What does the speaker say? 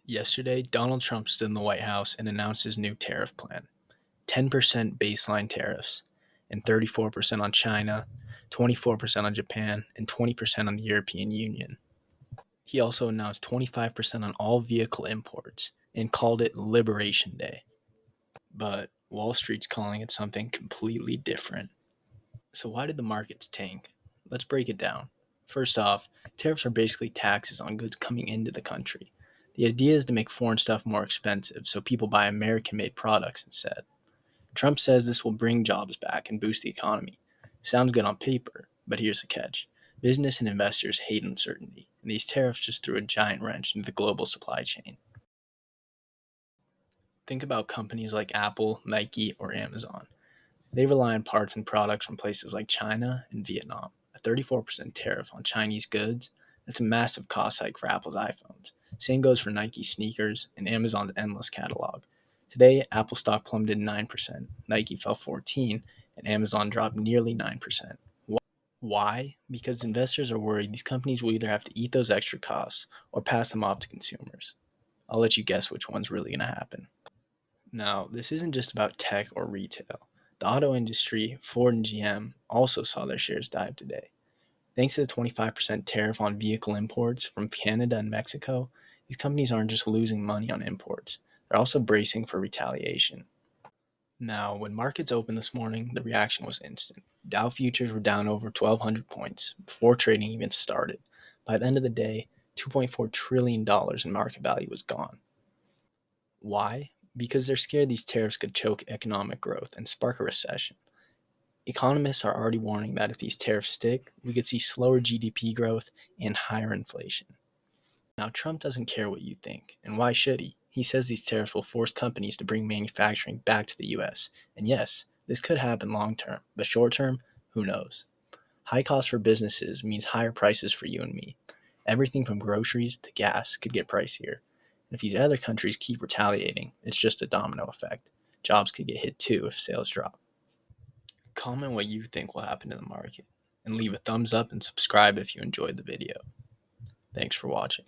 Yesterday, Donald Trump stood in the White House and announced his new tariff plan: 10% baseline tariffs, and 34% on China, 24% on Japan, and 20% on the European Union. He also announced 25% on all vehicle imports and called it Liberation Day. But Wall Street's calling it something completely different. So, why did the markets tank? Let's break it down. First off, tariffs are basically taxes on goods coming into the country. The idea is to make foreign stuff more expensive so people buy American made products instead. Trump says this will bring jobs back and boost the economy. Sounds good on paper, but here's the catch: business and investors hate uncertainty, and these tariffs just threw a giant wrench into the global supply chain. Think about companies like Apple, Nike, or Amazon. They rely on parts and products from places like China and Vietnam. A 34% tariff on Chinese goods, that's a massive cost hike for Apple's iPhones. Same goes for Nike sneakers and Amazon's endless catalog. Today, Apple stock plummeted 9%, Nike fell 14%, and Amazon dropped nearly 9%. Why? Because investors are worried these companies will either have to eat those extra costs or pass them off to consumers. I'll let you guess which one's really going to happen. Now, this isn't just about tech or retail. The auto industry, Ford and GM, also saw their shares dive today. Thanks to the 25% tariff on vehicle imports from Canada and Mexico, these companies aren't just losing money on imports, they're also bracing for retaliation. Now, when markets opened this morning, the reaction was instant. Dow futures were down over 1,200 points before trading even started. By the end of the day, $2.4 trillion in market value was gone. Why? Because they're scared these tariffs could choke economic growth and spark a recession. Economists are already warning that if these tariffs stick, we could see slower GDP growth and higher inflation. Now, Trump doesn't care what you think, and why should he? He says these tariffs will force companies to bring manufacturing back to the US. And yes, this could happen long term, but short term, who knows? High costs for businesses means higher prices for you and me. Everything from groceries to gas could get pricier. And if these other countries keep retaliating, it's just a domino effect. Jobs could get hit too if sales drop. Comment what you think will happen in the market, and leave a thumbs up and subscribe if you enjoyed the video. Thanks for watching.